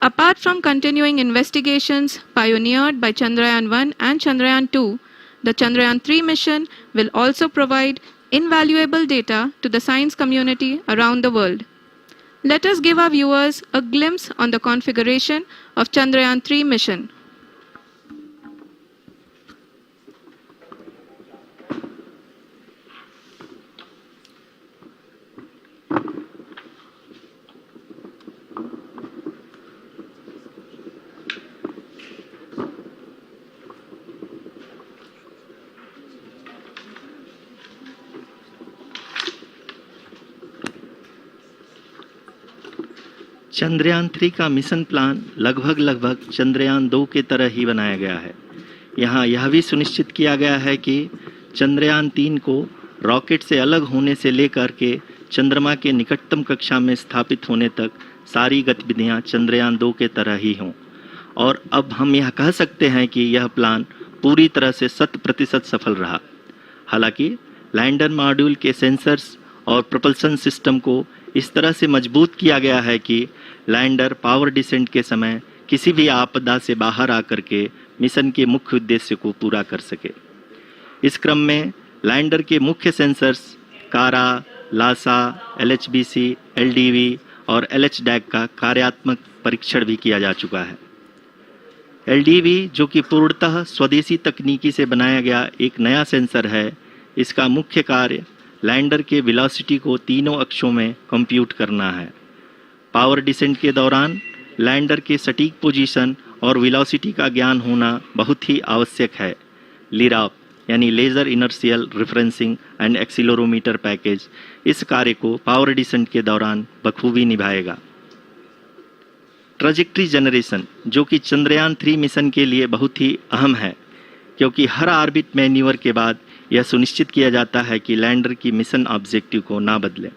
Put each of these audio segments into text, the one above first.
Apart from continuing investigations pioneered by Chandrayaan-1 and Chandrayaan-2, the Chandrayaan-3 mission will also provide invaluable data to the science community around the world. Let us give our viewers a glimpse on the configuration of Chandrayaan-3 mission. Chandrayaan 3 का mission plan लगभग चंद्रयान 2 के तरह ही बनाया गया है। यहाँ यह भी सुनिश्चित किया गया है कि चंद्रयान 3 को रॉकेट से अलग होने से लेकर के चंद्रमा के निकटतम कक्षा में स्थापित होने तक सारी गतिविधियाँ चंद्रयान 2 के तरह ही हों। और अब हम यह कह सकते हैं कि यह प्लान पूरी तरह से 100% सफल रहा। हालांकि लैंडर मॉड्यूल के सेंसर्स और प्रोपल्शन सिस्टम को इस तरह से मजबूत किया गया है कि लैंडर पावर डिसेंट के समय किसी भी आपदा से बाहर आकर के मिशन के मुख्य उद्देश्य को पूरा कर सके। इस क्रम में लैंडर के मुख्य सेंसर्स कारा, लासा, LHBC, LDV और LHDAC का कार्यात्मक परीक्षण भी किया जा चुका है। LDV जो कि पूर्णतः स्वदेशी तकनीकी से बनाया गया एक नया सेंसर है, इसका मुख्य कार्य लैंडर के वेलोसिटी को तीनों अक्षों में कंप्यूट करना है। पावर डिसेंट के दौरान लैंडर के सटीक पोजीशन और वेलोसिटी का ज्ञान होना बहुत ही आवश्यक है। लिराप यानी laser inertial referencing and accelerometer package इस कार्य को पावर डिसेंट के दौरान बखूबी निभाएगा। ट्रैजेक्टरी जनरेशन जो कि चंद्रयान 3 मिशन के लिए बहुत ही अहम है, क्योंकि हर ऑर्बिट मैन्यूवर के बाद यह सुनिश्चित किया जाता है कि लैंडर की मिशन ऑब्जेक्टिव को ना बदले।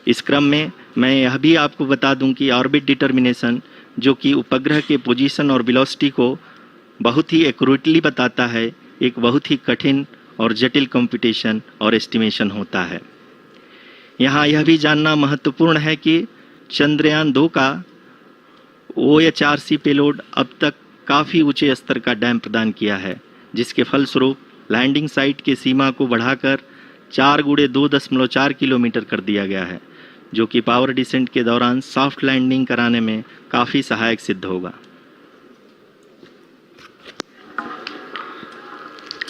इस क्रम में मैं यह भी आपको बता दूं कि ऑर्बिट डिटर्मिनेशन जो कि उपग्रह के पोजीशन और वेलोसिटी को बहुत ही एक्यूरेटली बताता है, एक बहुत ही कठिन और जटिल कंप्यूटेशन और एस्टिमेशन होता है। यहाँ यह भी जानना महत्वपूर्ण है कि चंद्रयान 2 का OHRC पेलोड अब तक काफ़ी ऊंचे स्तर का डैम प्रदान किया है, जिसके फलस्वरूप लैंडिंग साइट की सीमा को बढ़ाकर 4 × 2.4 किलोमीटर कर दिया गया है, जो कि पावर डिसेंट के दौरान सॉफ्ट लैंडिंग कराने में काफ़ी सहायक सिद्ध होगा।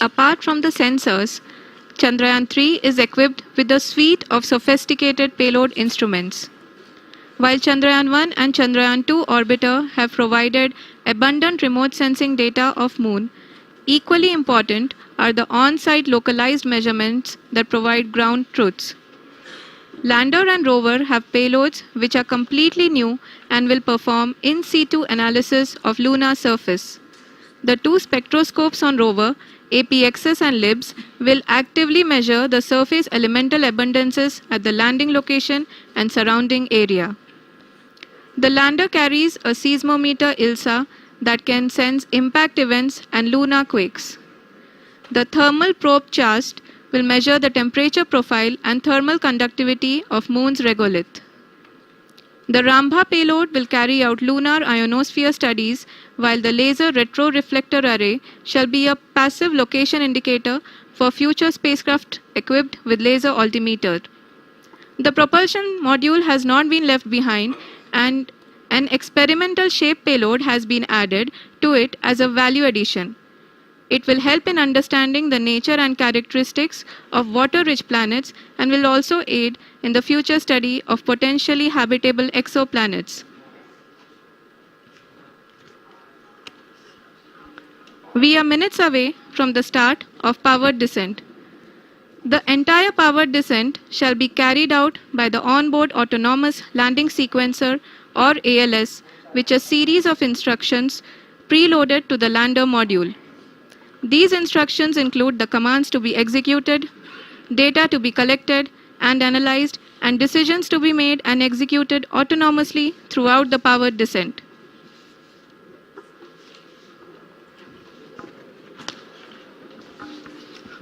Apart from the sensors, Chandrayaan-3 is equipped with a suite of sophisticated payload instruments. While Chandrayaan-1 and Chandrayaan-2 orbiter have provided abundant remote sensing data of Moon, equally important are the on-site localized measurements that provide ground truths. Lander and rover have payloads which are completely new and will perform in situ analysis of lunar surface. The two spectroscopes on rover, APXS and LIBS, will actively measure the surface elemental abundances at the landing location and surrounding area. The lander carries a seismometer ILSA that can sense impact events and lunar quakes. The thermal probe CHAST will measure the temperature profile and thermal conductivity of Moon's regolith. The Rambha payload will carry out lunar ionosphere studies, while the laser retroreflector array shall be a passive location indicator for future spacecraft equipped with laser altimeter. The propulsion module has not been left behind, and an experimental shape payload has been added to it as a value addition. It will help in understanding the nature and characteristics of water-rich planets and will also aid in the future study of potentially habitable exoplanets. We are minutes away from the start of powered descent. The entire powered descent shall be carried out by the onboard autonomous landing sequencer or ALS, which is a series of instructions preloaded to the lander module. These instructions include the commands to be executed, data to be collected and analyzed, and decisions to be made and executed autonomously throughout the powered descent.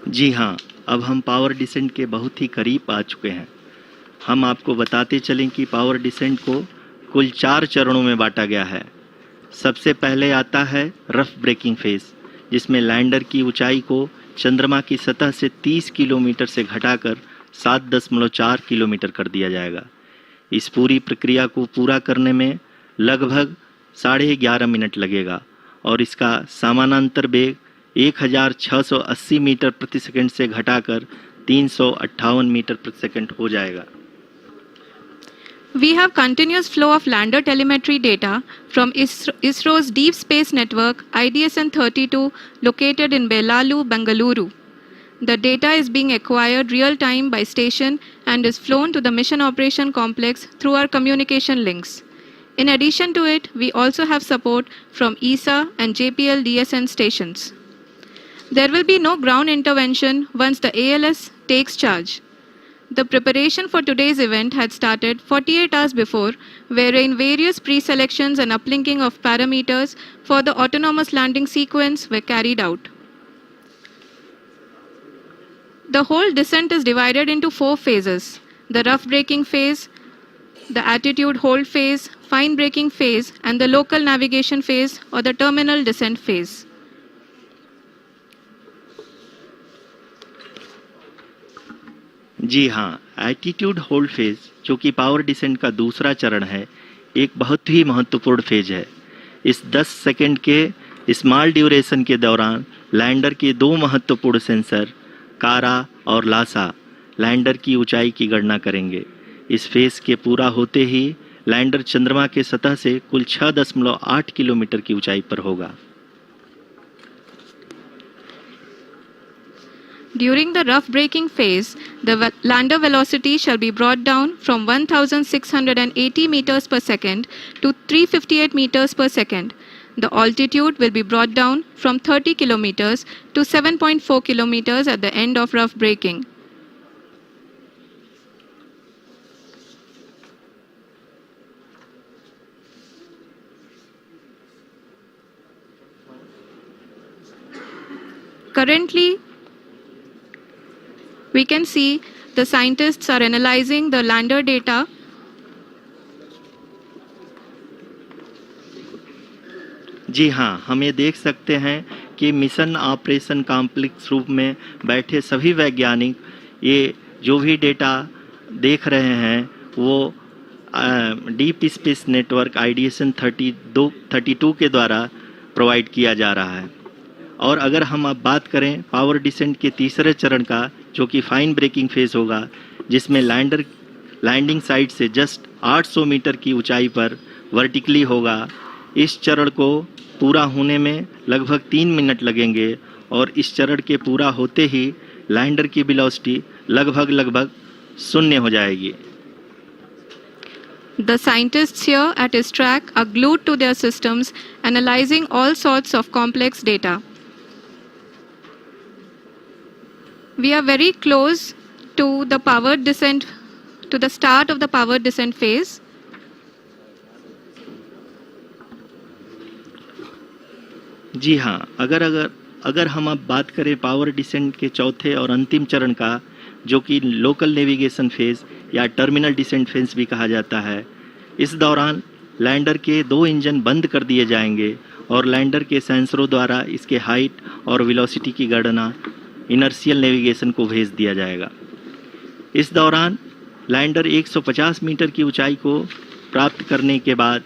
जी हाँ, अब हम power descent के बहुत ही करीब आ चुके हैं। हम आपको बताते चलें कि पावर डिसेंट को कुल 4 चरणों में बांटा गया है। सबसे पहले आता है रफ ब्रेकिंग फेज, जिसमें लैंडर की ऊंचाई को चंद्रमा की सतह से 30 किलोमीटर से घटाकर 7.4 किलोमीटर कर दिया जाएगा। इस पूरी प्रक्रिया को पूरा करने में लगभग 11.5 मिनट लगेगा और इसका समानांतर वेग 1680 मीटर प्रति सेकंड से घटाकर 358 मीटर प्रति सेकंड हो जाएगा। We have continuous flow of lander telemetry data from ISRO's Deep Space Network IDSN-32 located in Belalu, Bengaluru. The data is being acquired real-time by station and is flown to the Mission Operation Complex through our communication links. In addition to it, we also have support from ESA and JPL DSN stations. There will be no ground intervention once the ALS takes charge. The preparation for today's event had started 48 hours before, wherein various pre-selections and uplinking of parameters for the autonomous landing sequence were carried out. The whole descent is divided into 4 phases: the rough braking phase, the attitude hold phase, fine braking phase, and the local navigation phase or the terminal descent phase. जी हाँ, attitude hold phase, जो कि power descent का दूसरा चरण है, एक बहुत ही महत्वपूर्ण फेज है। इस 10 सेकंड के स्मॉल ड्यूरेशन के दौरान लैंडर के 2 महत्वपूर्ण सेंसर कारा और लासा लैंडर की ऊंचाई की गणना करेंगे। इस फेज के पूरा होते ही लैंडर चंद्रमा के सतह से कुल 6.8 किलोमीटर की ऊंचाई पर होगा। During the rough braking phase, the lander velocity shall be brought down from 1,680 meters per second to 358 meters per second. The altitude will be brought down from 30 kilometers to 7.4 kilometers at the end of rough braking. Currently, we can see the scientists are analyzing the lander data. जी हाँ, हम ये देख सकते हैं कि mission operation complex रूप में बैठे सभी वैज्ञानिक ये जो भी डेटा देख रहे हैं वो डीप स्पेस नेटवर्क IDSN 32 के द्वारा प्रोवाइड किया जा रहा है। और अगर हम अब बात करें पावर डिसेंट के तीसरे चरण का, जो कि फाइन ब्रेकिंग फेज होगा, जिसमें लैंडर लैंडिंग साइट से जस्ट 800 मीटर की ऊंचाई पर वर्टिकली होगा। इस चरण को पूरा होने में लगभग 3 मिनट लगेंगे और इस चरण के पूरा होते ही लैंडर की वेलोसिटी लगभग 0 हो जाएगी। The scientists here at ISTRAC are glued to their systems, analyzing all sorts of complex data. We are very close to the powered descent, to the start of the powered descent phase. जी हाँ, अगर हम अब बात करें power descent के चौथे और अंतिम चरण का, जो कि लोकल नेविगेशन फेज या टर्मिनल डिसेंट फेज भी कहा जाता है, इस दौरान लैंडर के 2 इंजन बंद कर दिए जाएंगे और लैंडर के सेंसरों द्वारा इसके हाइट और वेलोसिटी की गणना इनर्शियल नेविगेशन को भेज दिया जाएगा। इस दौरान लैंडर 150 मीटर की ऊंचाई को प्राप्त करने के बाद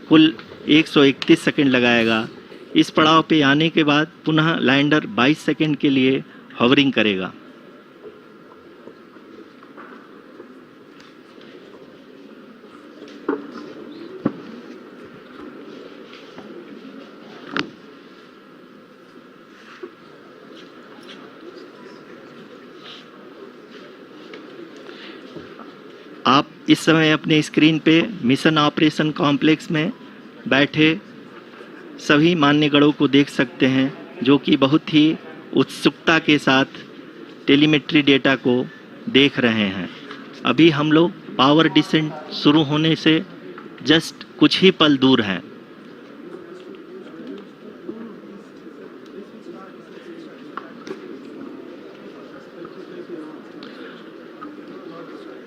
कुल 131 सेकंड लगाएगा। इस पड़ाव पे आने के बाद पुनः लैंडर 22 सेकंड के लिए हॉवरिंग करेगा। आप इस समय अपने स्क्रीन पे मिशन ऑपरेशन कॉम्प्लेक्स में बैठे सभी मान्यगणों को देख सकते हैं, जो कि बहुत ही उत्सुकता के साथ टेलीमेट्री डेटा को देख रहे हैं। अभी हम लोग पावर डिसेंट शुरू होने से जस्ट कुछ ही पल दूर हैं।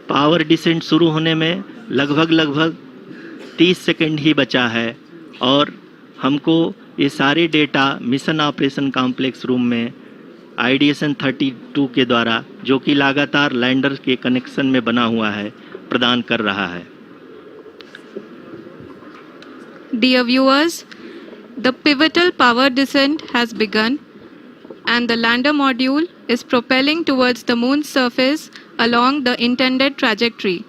पावर पावर डिसेंट शुरू होने में लगभग 30 सेकंड ही बचा है और हमको ये सारे data mission operation complex room में आईडीएसएन 32 के द्वारा, जो कि लगातार लैंडर के कनेक्शन में बना हुआ है, प्रदान कर रहा है। Dear viewers, the pivotal power descent has begun and the lander module is propelling towards the moon's surface along the intended trajectory.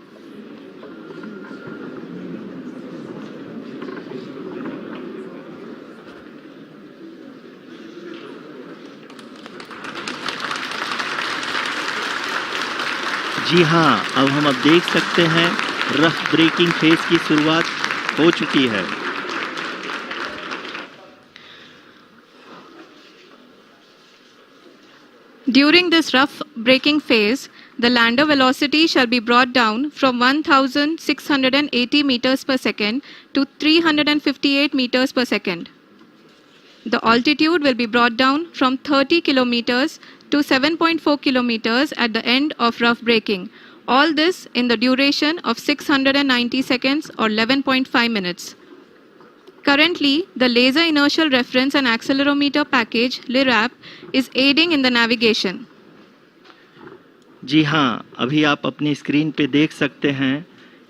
जी हाँ, अब देख सकते हैं रफ ब्रेकिंग फेज की शुरुआत हो चुकी है। During this rough braking phase, the lander velocity shall be brought down from 1,680 meters per second to 358 meters per second. The altitude will be brought down from 30 kilometers to 7.4 kilometers at the end of rough braking. All this in the duration of 690 seconds or 11.5 minutes. Currently, the Laser Inertial Reference and Accelerometer package, LIRAP, is aiding in the navigation. जी हाँ, अभी आप अपनी screen पे देख सकते हैं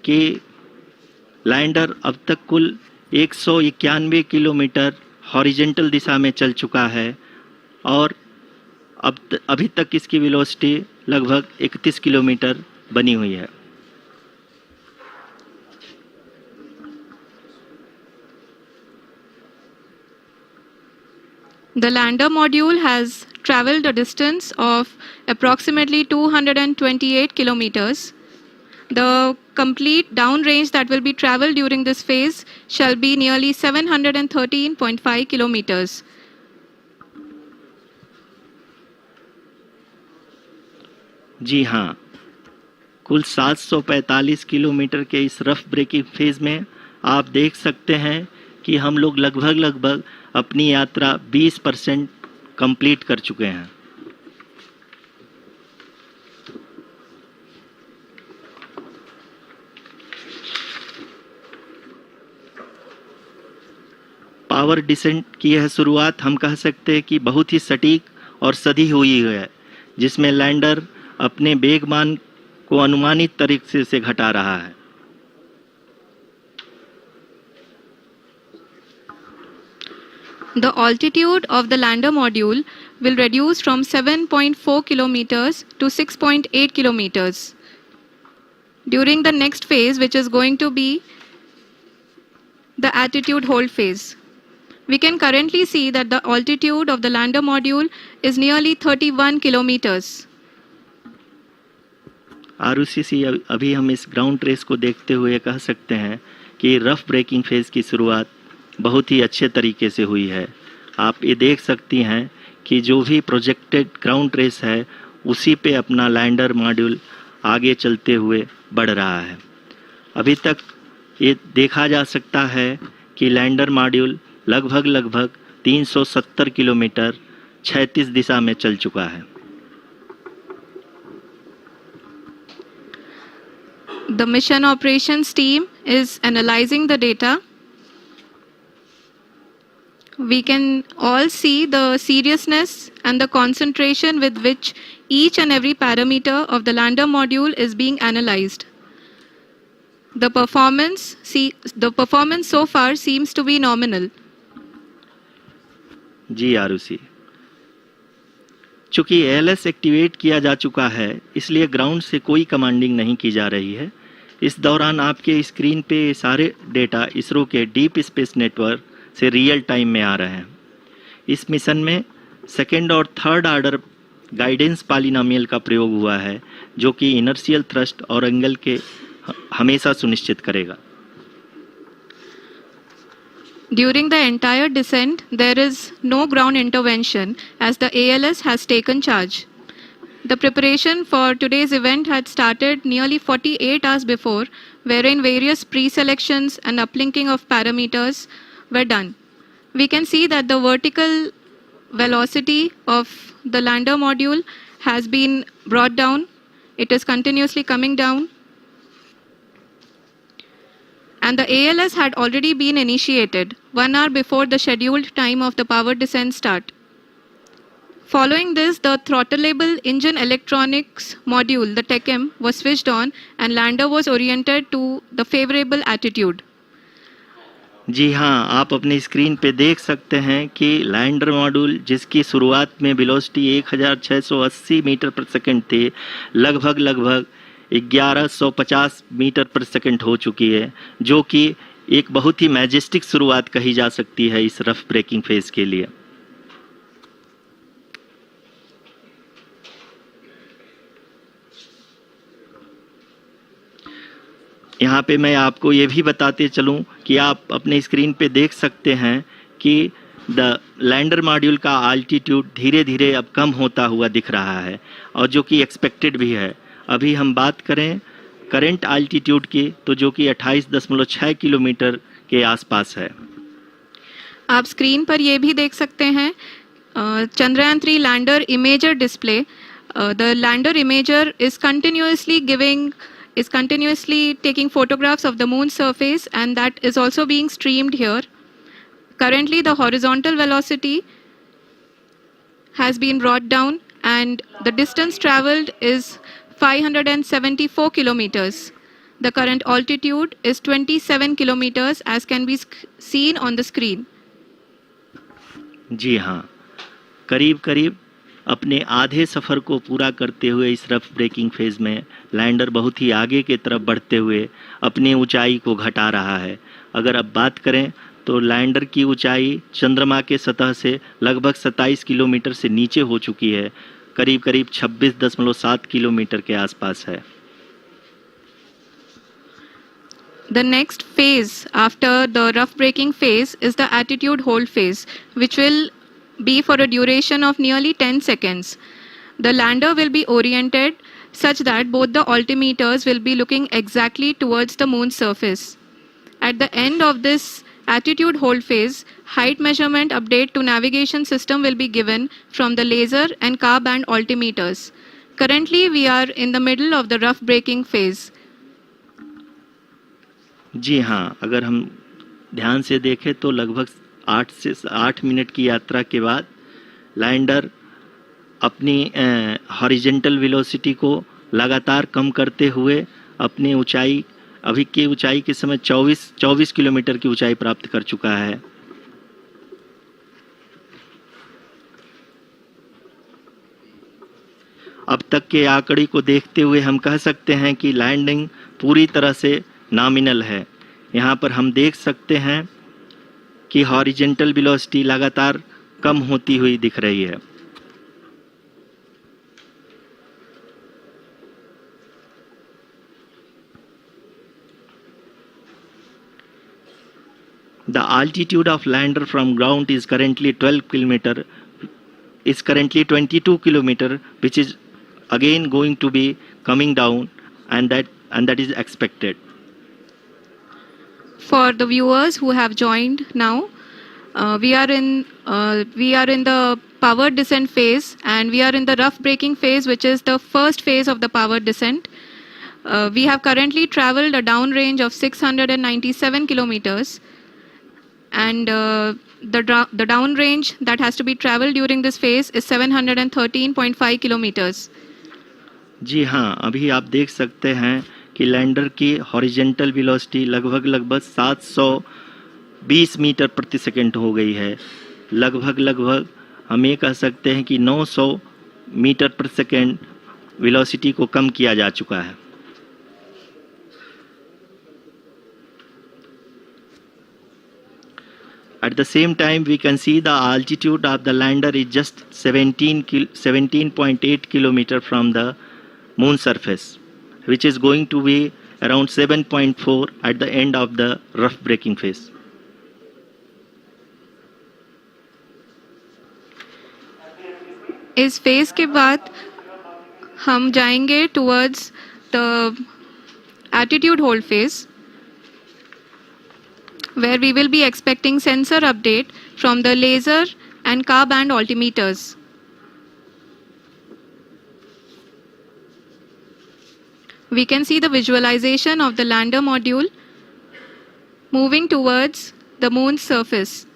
कि lander अब तक कुल 191 किलोमीटर हॉरिजेंटल दिशा में चल चुका है और अभी तक इसकी वेलोसिटी लगभग 31 किलोमीटर बनी हुई है। The lander module has traveled a distance of approximately 228 kilometers. The complete downrange that will be traveled during this phase shall be nearly 713.5 kilometers. जी हाँ, कुल 745 किलोमीटर के इस रफ ब्रेकिंग फेज में आप देख सकते हैं कि हम लोग लगभग अपनी यात्रा 20% कंप्लीट कर चुके हैं। पावर डिसेंट की यह शुरुआत हम कह सकते हैं कि बहुत ही सटीक और सधी हुई है, जिसमें लैंडर अपने वेगमान को अनुमानित तरीके से घटा रहा है। The altitude of the lander module will reduce from 7.4 kilometers to 6.8 kilometers. During the next phase, which is going to be the attitude hold phase, we can currently see that the altitude of the lander module is nearly 31 kilometers. Arushi, अभी हम इस ground trace को देखते हुए कह सकते हैं कि रफ ब्रेकिंग फेज की शुरुआत बहुत ही अच्छे तरीके से हुई है। आप ये देख सकती हैं कि जो भी प्रोजेक्टेड ग्राउंड ट्रेस है उसी पे अपना लैंडर मॉड्यूल आगे चलते हुए बढ़ रहा है। अभी तक ये देखा जा सकता है कि लैंडर मॉड्यूल लगभग 370 किलोमीटर क्षैतिज दिशा में चल चुका है। The mission operations team is analyzing the data. We can all see the seriousness and the concentration with which each and every parameter of the lander module is being analyzed. The performance so far seems to be nominal. जी आरुषि, चूंकि ALS activate किया जा चुका है, इसलिए ground से कोई commanding नहीं की जा रही है। इस दौरान आपके स्क्रीन पे सारे डेटा इसरो के डीप स्पेस नेटवर्क से रियल टाइम में आ रहे हैं। इस मिशन में सेकेंड और थर्ड ऑर्डर गाइडेंस पॉलिनोमियल का प्रयोग हुआ है, जो कि इनर्शियल थ्रस्ट और एंगल के हमेशा सुनिश्चित करेगा। During the entire descent, there is no ground intervention as the ALS has taken charge. The preparation for today's event had started nearly 48 hours before, wherein various pre-selections and uplinking of parameters were done. We can see that the vertical velocity of the lander module has been brought down. It is continuously coming down. and the ALS had already been initiated 1 hour before the scheduled time of the power descent start. Following this, the throttleable engine electronics module, the TECM, was switched on and lander was oriented to the favorable attitude. जी हाँ, आप अपनी screen पे देख सकते हैं कि lander module जिसकी शुरुआत में वेलोसिटी 1680 मीटर पर सेकंड थी, लगभग 1150 मीटर पर सेकंड हो चुकी है, जो कि एक बहुत ही मैजेस्टिक शुरुआत कही जा सकती है इस रफ ब्रेकिंग फेज के लिए। यहाँ पे मैं आपको ये भी बताते चलूँ कि आप अपने स्क्रीन पे देख सकते हैं कि द लैंडर मॉड्यूल का आल्टीट्यूड धीरे धीरे अब कम होता हुआ दिख रहा है और जो कि एक्सपेक्टेड भी है। अभी हम बात करें करंट आल्टीट्यूड की तो जो कि 28.6 किलोमीटर के आसपास है। आप स्क्रीन पर ये भी देख सकते हैं Chandrayaan 3 lander imager display. The lander imager is continuously taking photographs of the moon's surface, and that is also being streamed here. Currently, the horizontal velocity has been brought down and the distance traveled is 574 kilometers. The current altitude is 27 kilometers as can be seen on the screen. जी हाँ, करीब करीब अपने आधे सफ़र को पूरा करते हुए इस रफ ब्रेकिंग फेज में लैंडर बहुत ही आगे की तरफ बढ़ते हुए अपनी ऊंचाई को घटा रहा है। अगर अब बात करें तो लैंडर की ऊंचाई चंद्रमा के सतह से लगभग 27 किलोमीटर से नीचे हो चुकी है, करीब करीब 26.7 किलोमीटर के आसपास है। The next phase after the rough braking phase is the attitude hold phase, which will be for a duration of nearly 10 seconds. The lander will be oriented such that both the altimeters will be looking exactly towards the moon's surface. At the end of this attitude hold phase, height measurement update to navigation system will be given from the laser and car band altimeters. Currently, we are in the middle of the rough braking phase. जी हाँ, अगर हम ध्यान से देखें तो लगभग 8 minute की यात्रा के बाद लैंडर अपनी हॉरिजेंटल वेलोसिटी को लगातार कम करते हुए अपनी ऊंचाई अभी की ऊंचाई के समय 24 किलोमीटर की ऊंचाई प्राप्त कर चुका है। अब तक के आंकड़े को देखते हुए हम कह सकते हैं कि लैंडिंग पूरी तरह से नॉमिनल है। यहाँ पर हम देख सकते हैं कि हॉरिजेंटल वेलोसिटी लगातार कम होती हुई दिख रही है। The altitude of lander from ground is currently 22 kilometer, which is again going to be coming down, and that is expected. For the viewers who have joined now, we are in the power descent phase, and we are in the rough braking phase, which is the first phase of the power descent. We have currently traveled a downrange of 697 kilometers, and the downrange that has to be traveled during this phase is 713.5 kilometers. जी हाँ, अभी आप देख सकते हैं कि lander की horizontal velocity लगभग 720 metre प्रति सेकंड हो गई है। लगभग हम ये कह सकते हैं कि 900 मीटर प्रति सेकंड वेलोसिटी को कम किया जा चुका है। At the same time, we can see the altitude of the lander is just 17.8 kilometer from the moon surface, which is going to be around 7.4 at the end of the rough braking phase. इस phase के बाद हम जाएंगे towards the attitude hold phase, where we will be expecting sensor update from the laser and car band altimeters. We can see the visualization of the lander module moving towards the moon's surface.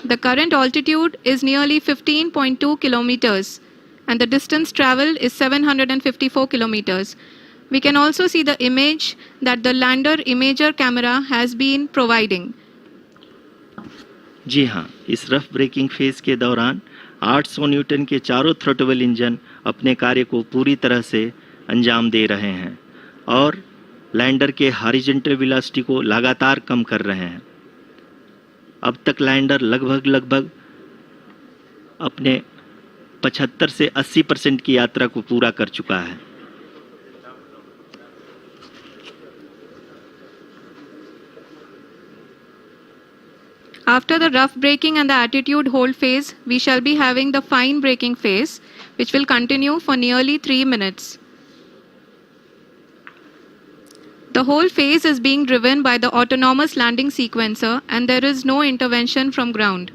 The current altitude is nearly 15.2 kilometers and the distance traveled is 754 kilometers. We can also see the image that the lander imager camera has been providing. जी हाँ, इस rough breaking phase के दौरान 800 Newton के चारों throttle engine अपने कार्य को पूरी तरह से अंजाम दे रहे हैं और लैंडर के हॉरिजॉन्टल वेलोसिटी को लगातार कम कर रहे हैं। अब तक लैंडर लगभग अपने 75 से 80% की यात्रा को पूरा कर चुका है। After the rough braking and the attitude hold phase, we shall be having the fine braking phase, which will continue for nearly 3 minutes. The whole phase is being driven by the autonomous landing sequencer and there is no intervention from ground.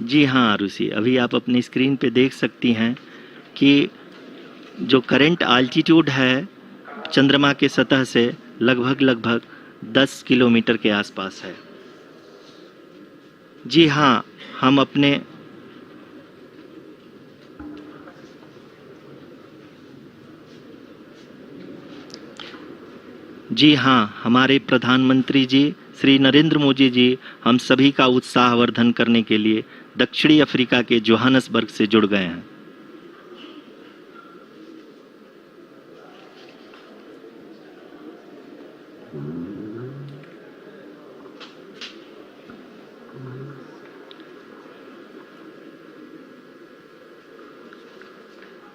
जी हाँ आरुषि, अभी आप अपनी screen पे देख सकती हैं कि जो करंट आल्टीट्यूड है चंद्रमा के सतह से लगभग 10 किलोमीटर के आसपास है। जी हाँ, हमारे प्रधानमंत्री जी श्री नरेंद्र मोदी जी हम सभी का उत्साहवर्धन करने के लिए दक्षिणी अफ्रीका के जोहानसबर्ग से जुड़ गए हैं।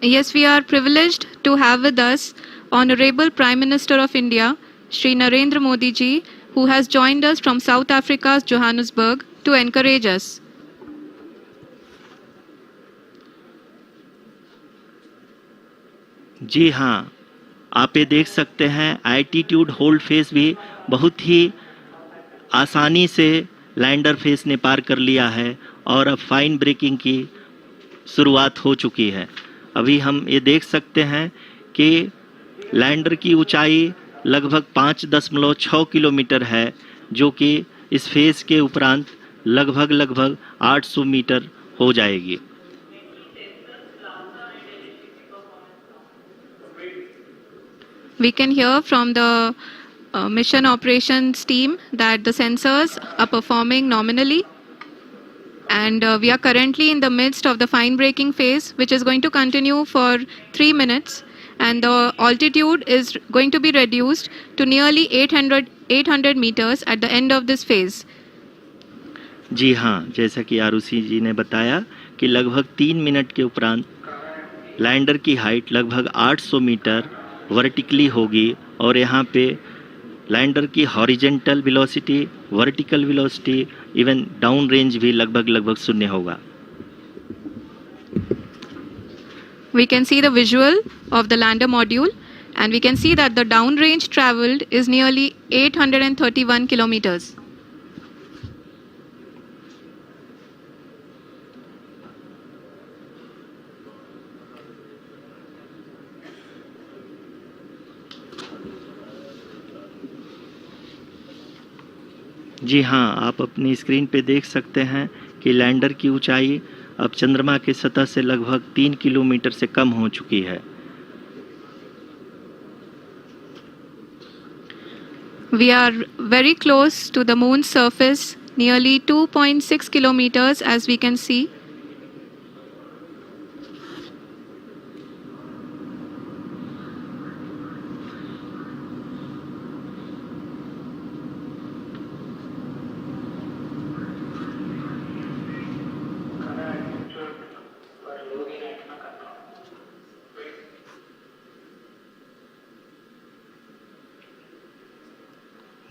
Yes, we are privileged to have with us Honorable Prime Minister of India, Shri Narendra Modi ji, who has joined us from South Africa's Johannesburg to encourage us. जी हाँ, आप ये देख सकते हैं एल्टीट्यूड होल्ड फेस भी बहुत ही आसानी से लैंडर फेस ने पार कर लिया है और अब फाइन ब्रेकिंग की शुरुआत हो चुकी है। अभी हम ये देख सकते हैं कि लैंडर की ऊंचाई लगभग 5.6 किलोमीटर है, जो कि इस फेज के उपरांत लगभग 800 मीटर हो जाएगी। We can hear from the mission operations team that the sensors are performing nominally. And we are currently in the midst of the fine braking phase, which is going to continue for 3 minutes. And the altitude is going to be reduced to nearly 800 meters at the end of this phase. जी हाँ, जैसा कि आरुषि जी ने बताया कि लगभग 3 minute के उपरांत lander की हाइट लगभग 800 मीटर वर्टिकली होगी और यहाँ पे लैंडर की horizontal velocity, vertical velocity, even down range भी लगभग शून्य होगा। We can see the visual of the lander module and we can see that the down range traveled is nearly 831 kilometers. जी हाँ, आप अपनी स्क्रीन पे देख सकते हैं कि लैंडर की ऊंचाई अब चंद्रमा के सतह से लगभग 3 किलोमीटर से कम हो चुकी है। We are very close to the moon's surface, nearly 2.6 kilometers as we can see.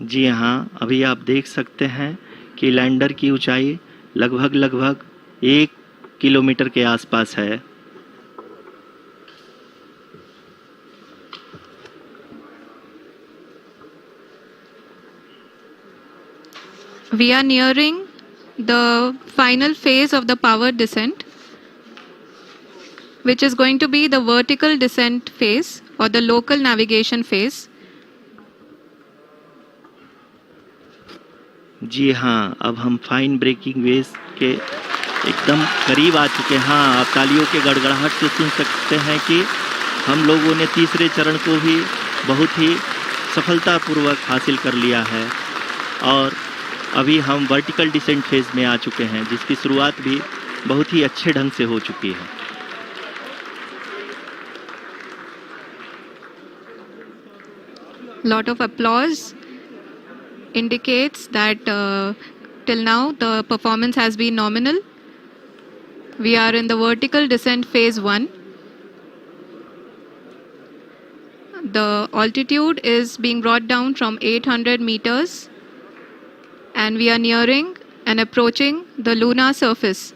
जी हाँ, अभी आप देख सकते हैं कि लैंडर की ऊंचाई लगभग 1 किलोमीटर के आसपास है। We are nearing the final phase of the power descent, which is going to be the vertical descent phase, or the local navigation phase. जी हाँ, अब हम फाइन ब्रेकिंग वेव्स के एकदम करीब आ चुके हैं। हाँ, आप तालियों के गड़गड़ाहट से सुन सकते हैं कि हम लोगों ने तीसरे चरण को भी बहुत ही सफलतापूर्वक हासिल कर लिया है और अभी हम वर्टिकल डिसेंट फेज में आ चुके हैं, जिसकी शुरुआत भी बहुत ही अच्छे ढंग से हो चुकी है। Lot of applause indicates that till now the performance has been nominal. We are in the vertical descent phase 1. The altitude is being brought down from 800 meters and we are nearing and approaching the lunar surface.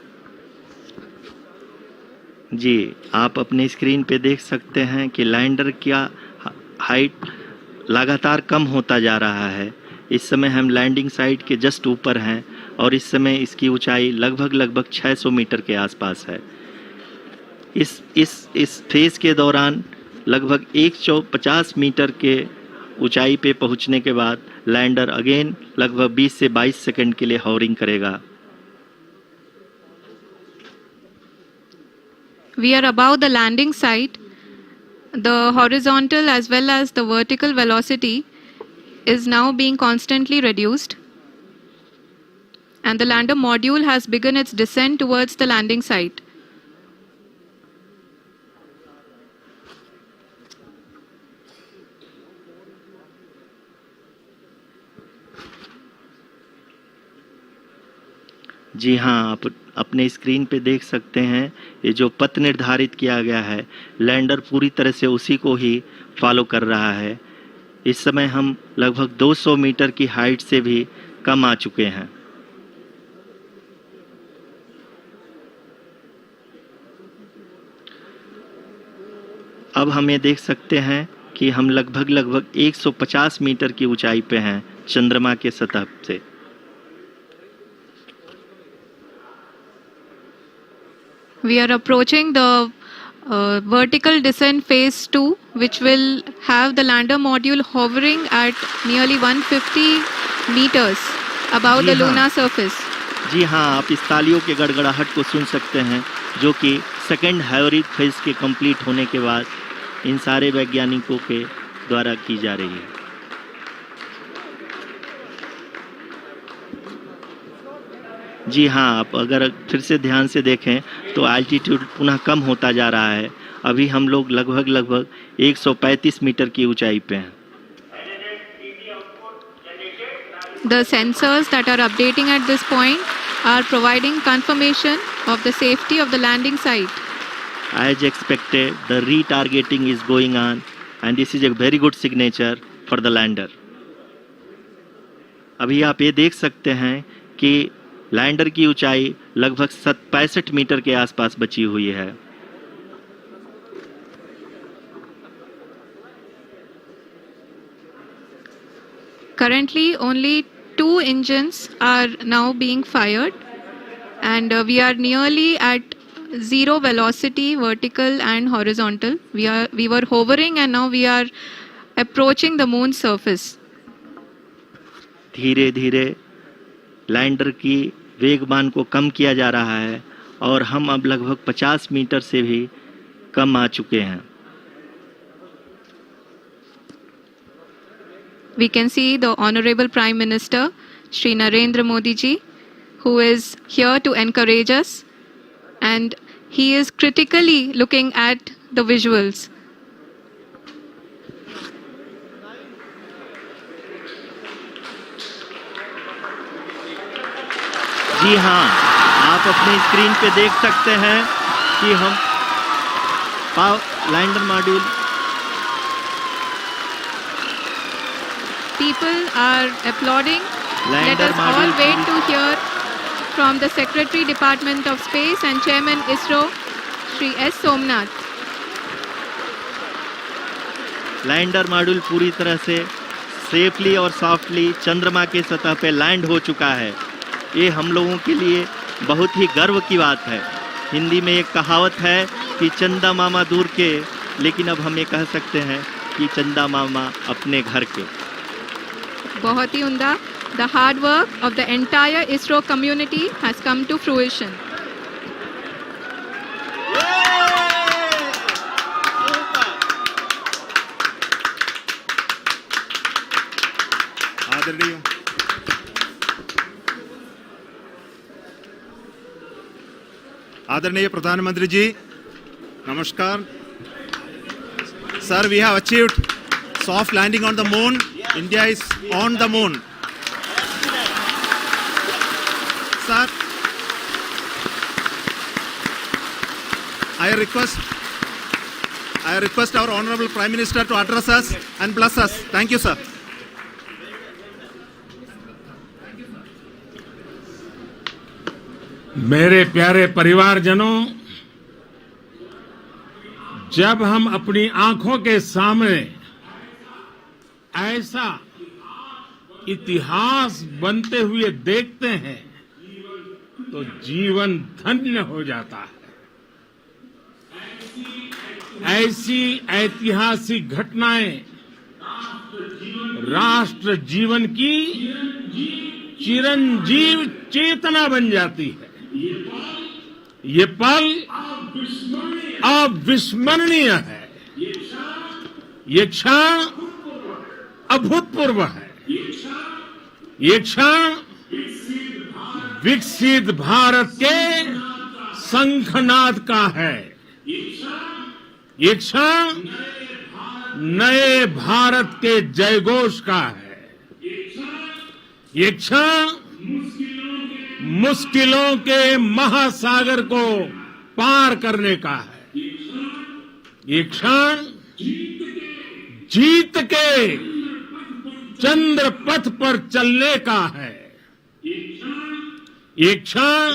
जी, आप अपने screen पे देख सकते हैं कि lander का height लगातार कम होता जा रहा है। इस समय हम लैंडिंग साइट के जस्ट ऊपर हैं और इस समय इसकी ऊंचाई लगभग 600 मीटर के आसपास है। इस फेज के दौरान लगभग 150 मीटर के ऊंचाई पे पहुंचने के बाद लैंडर अगेन लगभग 20 से 22 सेकंड के लिए हॉवरिंग करेगा। We are above the landing site. The horizontal as well as the vertical velocity is now being constantly reduced. And the lander module has begun its descent towards the landing site. जी हाँ, आप अपने screen पे देख सकते हैं ये जो पथ निर्धारित किया गया है, लैंडर पूरी तरह से उसी को ही फॉलो कर रहा है। इस समय हम लगभग 200 मीटर की हाइट से भी कम आ चुके हैं। अब हम ये देख सकते हैं कि हम लगभग 150 मीटर की ऊंचाई पे हैं चंद्रमा के सतह से। We are approaching the vertical descent phase 2, which will have the lander module hovering at nearly 150 meters above the lunar surface. जी हाँ, आप इस तालियों के गड़गड़ाहट को सुन सकते हैं, जो कि सेकेंड हाइब्रिड फेज के कंप्लीट होने के बाद इन सारे वैज्ञानिकों के द्वारा की जा रही है। जी हाँ, आप अगर फिर से ध्यान से देखें तो एल्टीट्यूड पुनः कम होता जा रहा है। अभी हम लोग लगभग 135 मीटर की ऊंचाई पे हैं। The sensors that are updating at this point are providing confirmation of the safety of the landing site. As expected, the retargeting is going on and this is a very good signature for the lander. अभी आप ये देख सकते हैं कि lander की ऊंचाई लगभग 65 मीटर के आसपास बची हुई है। Currently, only 2 engines are now being fired, and we are nearly at zero velocity, vertical and horizontal. We were hovering, and now we are approaching the moon's surface. धीरे धीरे लैंडर की वेगमान को कम किया जा रहा है और हम अब लगभग 50 मीटर से भी कम आ चुके हैं। We can see the Honorable Prime Minister, Shri Narendra Modi ji, who is here to encourage us, and he is critically looking at the visuals. जी हाँ, आप अपने स्क्रीन पे देख सकते हैं कि हम lander module People are applauding. Let lander us all module wait to hear from the Secretary Department of Space and Chairman ISRO, Shri S. Somnath. Lander module पूरी तरह से सेफली और सॉफ्टली चंद्रमा के सतह पे लैंड हो चुका है। ये हम लोगों के लिए बहुत ही गर्व की बात है। हिंदी में एक कहावत है कि चंदा मामा दूर के लेकिन अब हम ये कह सकते हैं कि चंदा मामा अपने घर के। बहुत ही उम्दा। The hard work of the entire ISRO community has come to fruition. आदरणीय प्रधानमंत्री जी, नमस्कार। Sir, we have achieved soft landing on the moon. India is on the moon. Sir, I request our Honorable Prime Minister to address us and bless us. Thank you, sir. मेरे प्यारे परिवारजनों, जब हम अपनी आंखों के सामने ऐसा इतिहास बनते हुए देखते हैं तो जीवन धन्य हो जाता है। ऐसी ऐतिहासिक घटनाएं राष्ट्र जीवन की चिरंजीव चेतना बन जाती है। ये पल अविस्मरणीय है। ये क्षण अभूतपूर्व है। ये क्षण विकसित भारत के शंखनाद का है। ये क्षण नए भारत के जयघोष का है। ये क्षण मुश्किलों के महासागर को पार करने का है। ये क्षण जीत के चंद्र पथ पर चलने का है। ये क्षण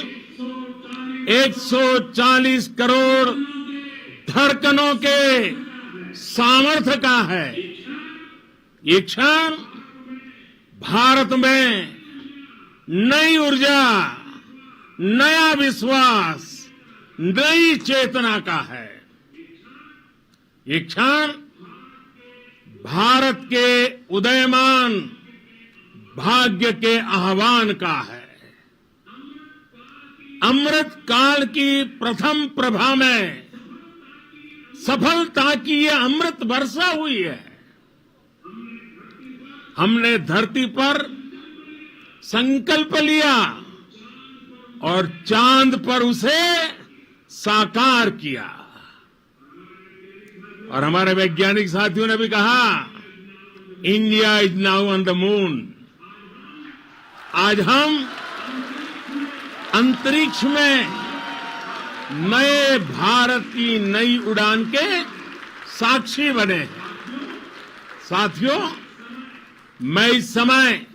140 करोड़ धड़कनों के सामर्थ्य का है। ये क्षण भारत में नई ऊर्जा, नया विश्वास, नई चेतना का है। ये क्षण भारत के उदयमान भाग्य के आह्वान का है। अमृत काल की प्रथम प्रभा में सफलता की ये अमृत वर्षा हुई है। हमने धरती पर संकल्प लिया और चांद पर उसे साकार किया। और हमारे वैज्ञानिक साथियों ने भी कहा, India is now on the moon. आज हम अंतरिक्ष में नए भारत की नई उड़ान के साक्षी बने हैं। साथियों, मैं इस समय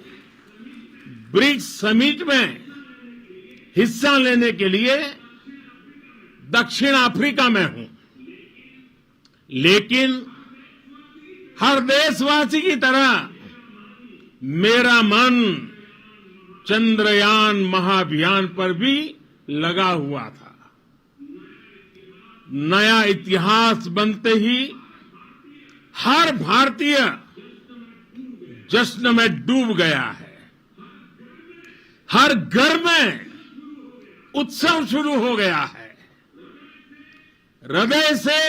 ब्रिक्स समिट में हिस्सा लेने के लिए दक्षिण अफ्रीका में हूं, लेकिन हर देशवासी की तरह मेरा मन चंद्रयान महाअभियान पर भी लगा हुआ था। नया इतिहास बनते ही हर भारतीय जश्न में डूब गया है। हर घर में उत्सव शुरू हो गया है। हृदय से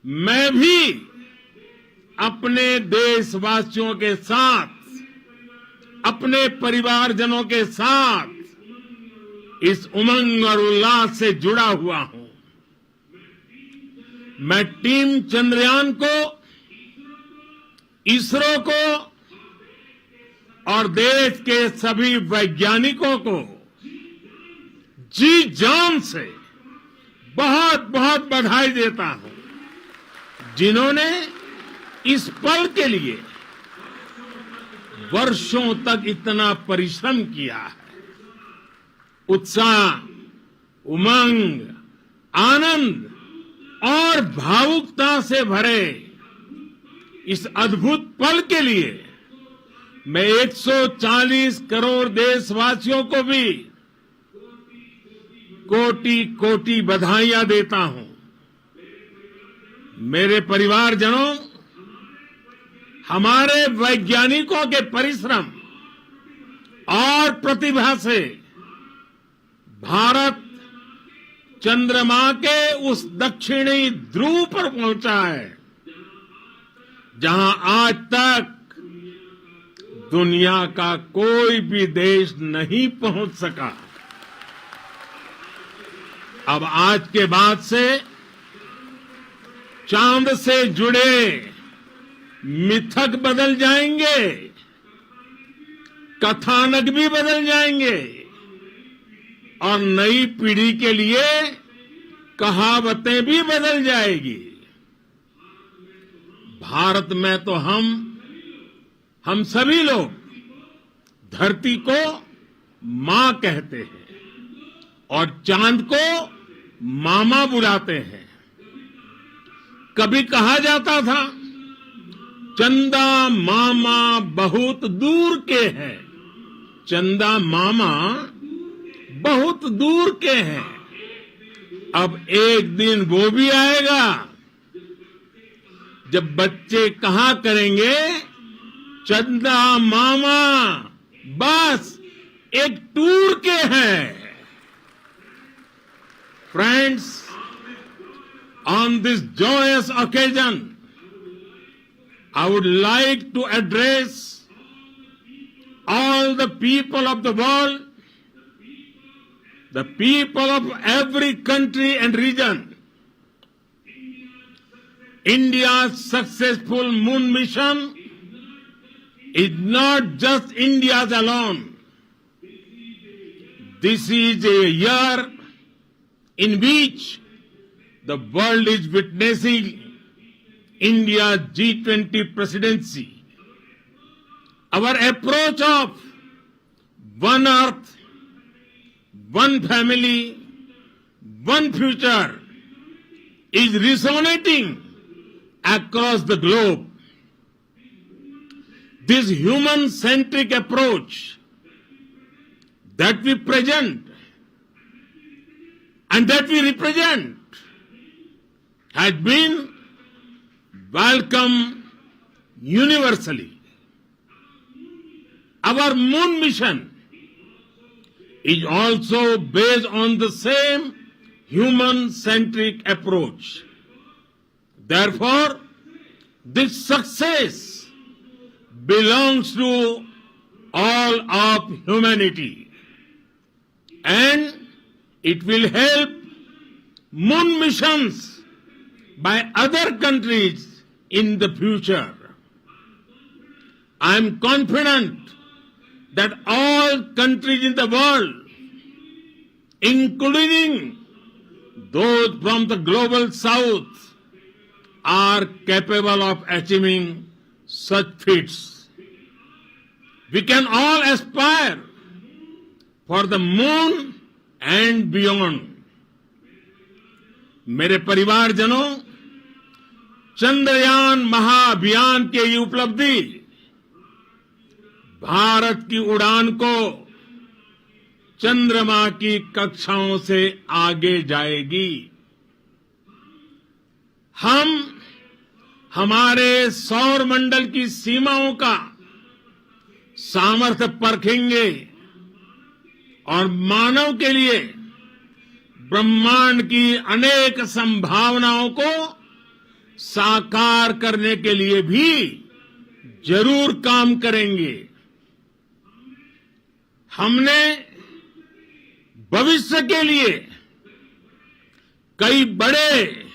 मैं भी अपने देशवासियों के साथ, अपने परिवारजनों के साथ इस उमंग और उल्लास से जुड़ा हुआ हूं। मैं टीम चंद्रयान को, इसरो को और देश के सभी वैज्ञानिकों को जी जान से बहुत बहुत बधाई देता हूं, जिन्होंने इस पल के लिए वर्षों तक इतना परिश्रम किया है। उत्साह, उमंग, आनंद और भावुकता से भरे इस अद्भुत पल के लिए मैं 140 करोड़ देशवासियों को भी कोटि कोटि बधाइयां देता हूं। मेरे परिवारजनों, हमारे वैज्ञानिकों के परिश्रम और प्रतिभा से भारत चंद्रमा के उस दक्षिणी ध्रुव पर पहुंचा है जहां आज तक दुनिया का कोई भी देश नहीं पहुंच सका। अब आज के बाद से चांद से जुड़े मिथक बदल जाएंगे, कथानक भी बदल जाएंगे और नई पीढ़ी के लिए कहावतें भी बदल जाएगी। भारत में तो हम सभी लोग धरती को मां कहते हैं और चांद को मामा बुलाते हैं। कभी कहा जाता था चंदा मामा बहुत दूर के हैं, चंदा मामा बहुत दूर के हैं। अब एक दिन वो भी आएगा जब बच्चे कहा करेंगे चंदा मामा बस एक टूर के हैं। Friends, on this joyous occasion, I would like to address all the people of the world, the people of every country and region. India's successful moon mission is not just India's alone. This is a year in which the world is witnessing India's G20 presidency. Our approach of one earth, one family, one future is resonating across the globe. This human-centric approach that we present and that we represent has been welcomed universally. Our moon mission is also based on the same human-centric approach. Therefore, this success belongs to all of humanity, and it will help moon missions by other countries in the future. I am confident that all countries in the world, including those from the global south, are capable of achieving such feats. We can all aspire for the moon and beyond. मेरे परिवारजनों, चंद्रयान महाअभियान की ये उपलब्धि भारत की उड़ान को चंद्रमा की कक्षाओं से आगे जाएगी। हम हमारे सौर मंडल की सीमाओं का सामर्थ्य परखेंगे और मानव के लिए ब्रह्मांड की अनेक संभावनाओं को साकार करने के लिए भी जरूर काम करेंगे। हमने भविष्य के लिए कई बड़े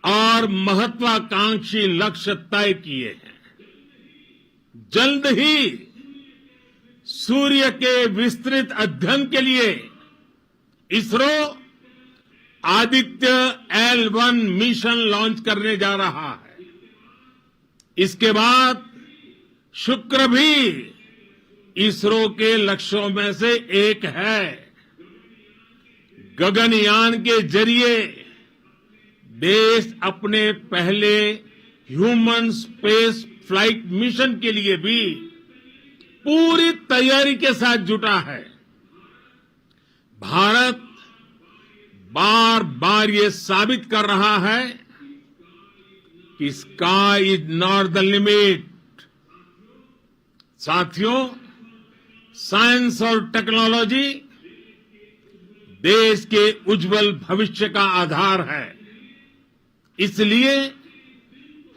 और महत्वाकांक्षी लक्ष्य तय किए हैं। जल्द ही सूर्य के विस्तृत अध्ययन के लिए ISRO Aditya L1 mission launch करने जा रहा है। इसके बाद शुक्र भी इसरो के लक्ष्यों में से एक है। गगनयान के जरिए देश अपने पहले ह्यूमन स्पेस फ्लाइट मिशन के लिए भी पूरी तैयारी के साथ जुटा है। भारत बार बार ये साबित कर रहा है कि sky is not the limit. साथियों, साइंस और टेक्नोलॉजी देश के उज्जवल भविष्य का आधार है। इसलिए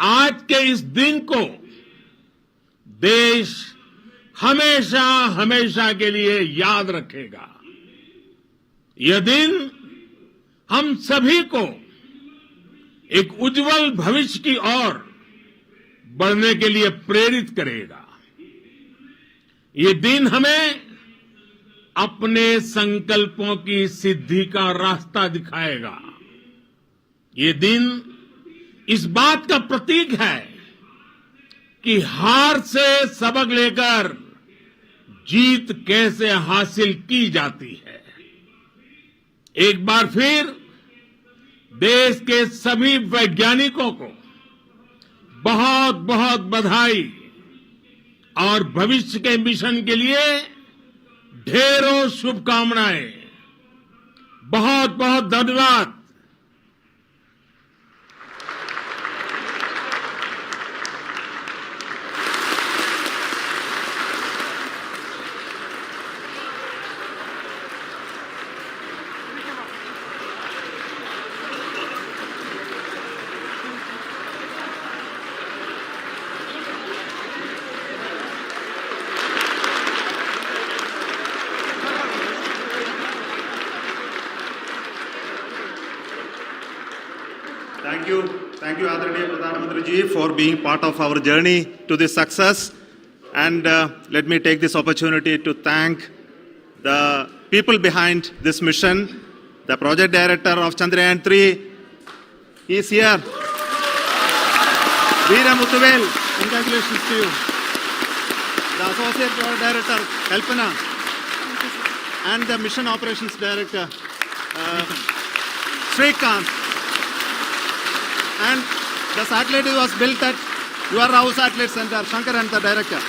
आज के इस दिन को देश हमेशा हमेशा के लिए याद रखेगा। यह दिन हम सभी को एक उज्जवल भविष्य की ओर बढ़ने के लिए प्रेरित करेगा। ये दिन हमें अपने संकल्पों की सिद्धि का रास्ता दिखाएगा। ये दिन इस बात का प्रतीक है कि हार से सबक लेकर जीत कैसे हासिल की जाती है। एक बार फिर देश के सभी वैज्ञानिकों को बहुत बहुत बधाई और भविष्य के मिशन के लिए ढेरों शुभकामनाएं। बहुत बहुत धन्यवाद। Thank you, Adaraniya Pradhan Mantri ji, for being part of our journey to this success. And let me take this opportunity to thank the people behind this mission. The project director of Chandrayaan 3, he is here. Veera Muthuvel, congratulations to you. The associate project director, Kalpana, and the mission operations director, Srikanth. And the satellite was built at UR Rao Satellite Center, Shankar and the director.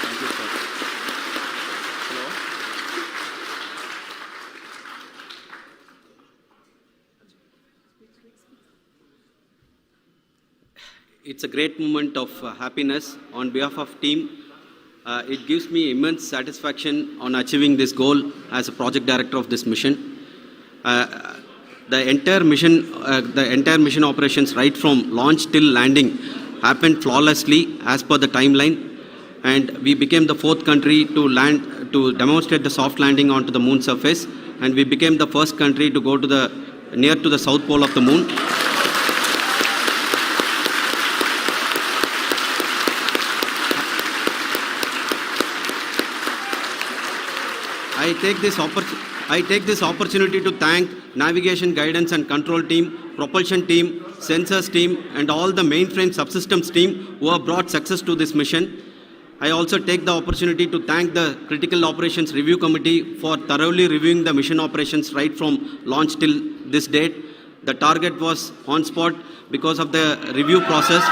Thank you, sir. Hello. It's a great moment of happiness on behalf of team. It gives me immense satisfaction on achieving this goal as a project director of this mission. The entire mission operations, right from launch till landing, happened flawlessly as per the timeline, and we became the 4th country to demonstrate the soft landing onto the moon surface, and we became the first country to go to near to the south pole of the moon. I take this opportunity to thank navigation, guidance and control team, propulsion team, sensors team and all the mainframe subsystems team who have brought success to this mission. I also take the opportunity to thank the Critical Operations Review Committee for thoroughly reviewing the mission operations right from launch till this date. The target was on spot because of the review process.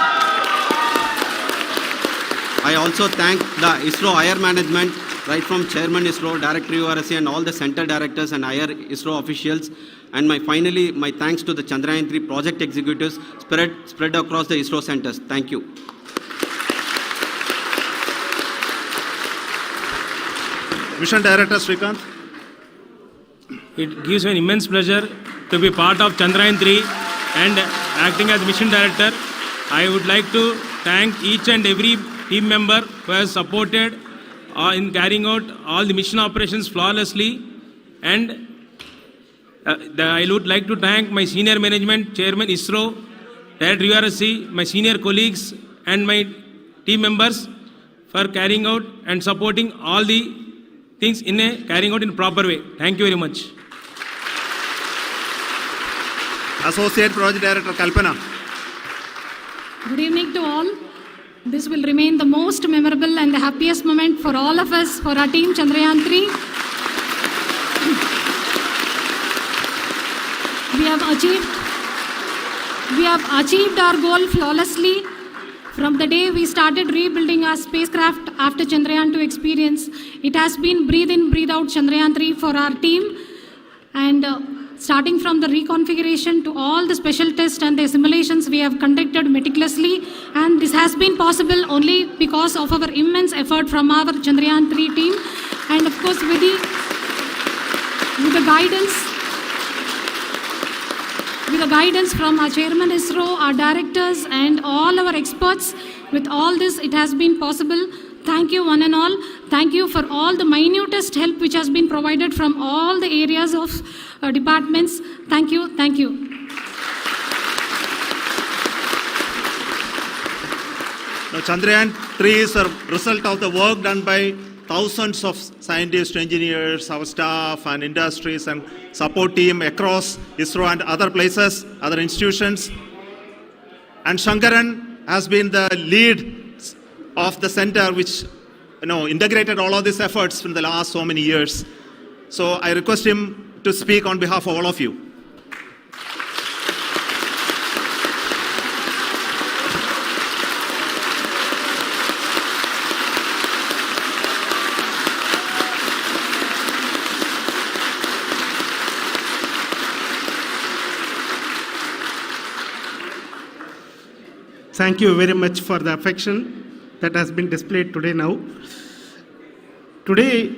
I also thank the ISRO higher management, right from Chairman ISRO, Director URSC and all the center directors and higher ISRO officials. And finally, my thanks to the Chandrayaan 3 project executives spread across the ISRO centers. Thank you. Mission Director Srikanth. It gives me an immense pleasure to be part of Chandrayaan 3 and acting as Mission Director. I would like to thank each and every team member who has supported in carrying out all the mission operations flawlessly. And I would like to thank my senior management, Chairman ISRO, Director URSC, my senior colleagues and my team members for carrying out and supporting all the things carrying out in a proper way. Thank you very much. Associate Project Director Kalpana. Good evening to all. This will remain the most memorable and the happiest moment for all of us, for our team Chandrayaan 3. We have achieved our goal flawlessly From the day we started rebuilding our spacecraft after Chandrayaan 2 experience, it has been breathe in, breathe out Chandrayaan 3 for our team. And starting from the reconfiguration to all the special tests and the simulations we have conducted meticulously. And this has been possible only because of our immense effort from our Chandrayaan 3 team. And of course, with the guidance from our chairman ISRO, our directors, and all our experts. With all this, it has been possible. Thank you, one and all. Thank you for all the minutest help which has been provided from all the areas of departments. Thank you. Thank you. Now, Chandrayaan 3 is a result of the work done by thousands of scientists, engineers, our staff, and industries, and support team across ISRO and other places, other institutions. And Shankaran has been the lead of the center, which integrated all of these efforts in the last so many years. So I request him to speak on behalf of all of you. Thank you very much for the affection that has been displayed today now. Today,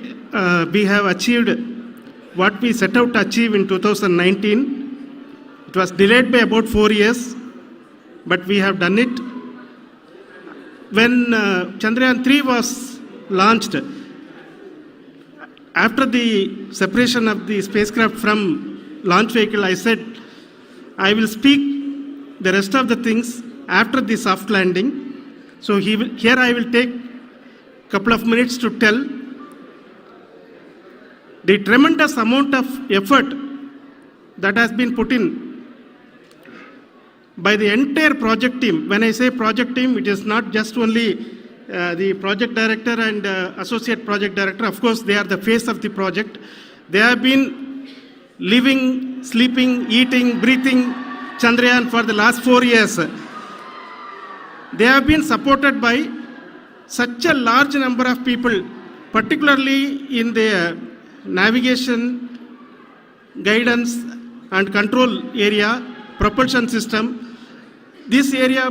we have achieved what we set out to achieve in 2019. It was delayed by about 4 years, but we have done it. When Chandrayaan 3 was launched, after the separation of the spacecraft from launch vehicle, I said, I will speak the rest of the things after the soft landing. So here I will take a couple of minutes to tell the tremendous amount of effort that has been put in by the entire project team. When I say project team, it is not just only the project director and associate project director. Of course, they are the face of the project. They have been living, sleeping, eating, breathing Chandrayaan for the last 4 years. They have been supported by such a large number of people, particularly in the navigation, guidance and control area, propulsion system. This area,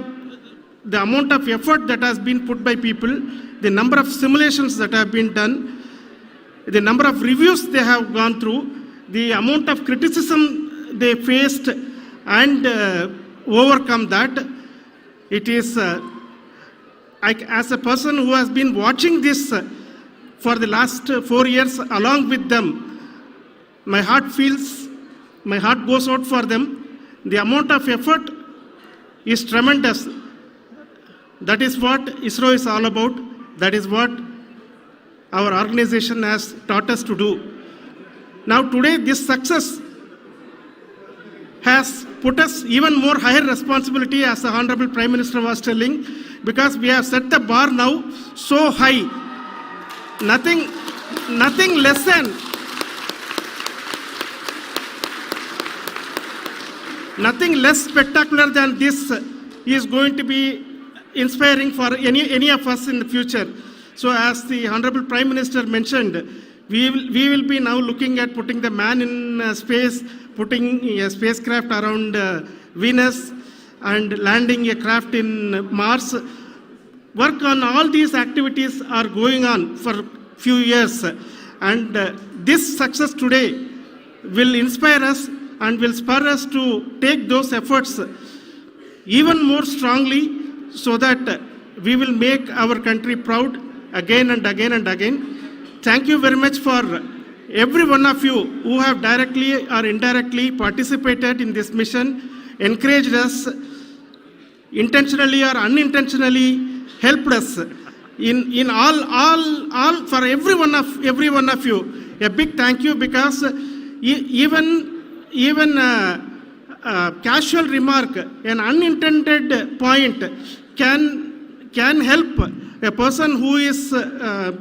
the amount of effort that has been put by people, the number of simulations that have been done, the number of reviews they have gone through, the amount of criticism they faced and overcome that. It is, as a person who has been watching this for the last 4 years along with them, my heart goes out for them. The amount of effort is tremendous. That is what ISRO is all about. That is what our organization has taught us to do. Now today, this success has put us even more higher responsibility, as the Honorable Prime Minister was telling, because we have set the bar now so high. Nothing less spectacular than this is going to be inspiring for any of us in the future. So as the Honorable Prime Minister mentioned, we will be now looking at putting the man in space, putting a spacecraft around Venus and landing a craft in Mars. Work on all these activities are going on for few years, and this success today will inspire us and will spur us to take those efforts even more strongly, so that we will make our country proud again and again and again. Thank you very much for every one of you who have directly or indirectly participated in this mission, encouraged us, intentionally or unintentionally helped us in all for every one of you. A big thank you, because even a casual remark, an unintended point can help a person who is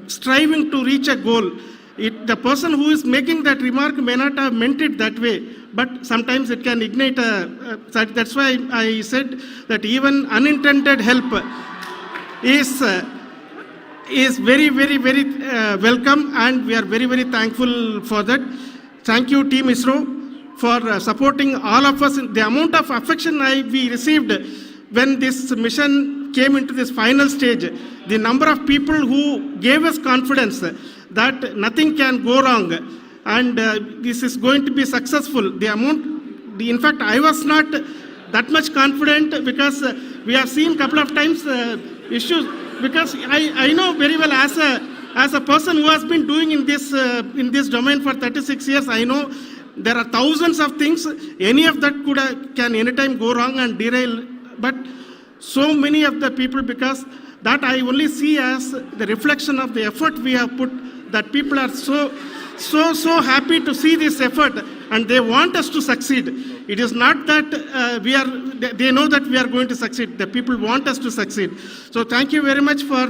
striving to reach a goal. The person who is making that remark may not have meant it that way, but sometimes it can ignite that's why I said that even unintended help is very, very, very welcome, and we are very, very thankful for that. Thank you, Team ISRO, for supporting all of us. The amount of affection we received when this mission came into this final stage, the number of people who gave us confidence that nothing can go wrong and this is going to be successful. In fact, I was not that much confident because we have seen a couple of times issues. Because I know very well as a person who has been doing in this domain for 36 years, I know there are thousands of things. Any of that can anytime go wrong and derail. But so many of the people, because that I only see as the reflection of the effort we have put, that people are so happy to see this effort and they want us to succeed. It is not that they know that we are going to succeed. The people want us to succeed. So thank you very much for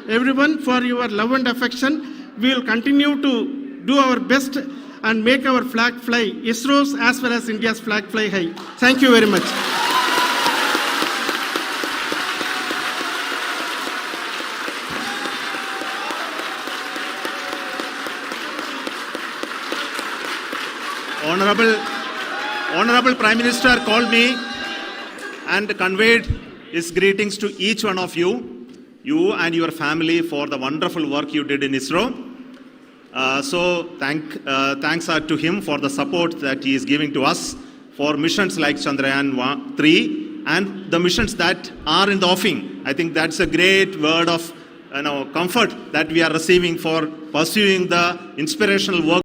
everyone for your love and affection. We will continue to do our best and make our flag fly, ISRO's as well as India's flag fly high. Thank you very much. Honorable Prime Minister called me and conveyed his greetings to each one of you and your family for the wonderful work you did in ISRO. So thanks are to him for the support that he is giving to us for missions like Chandrayaan 3 and the missions that are in the offing. I think that's a great word of comfort that we are receiving for pursuing the inspirational work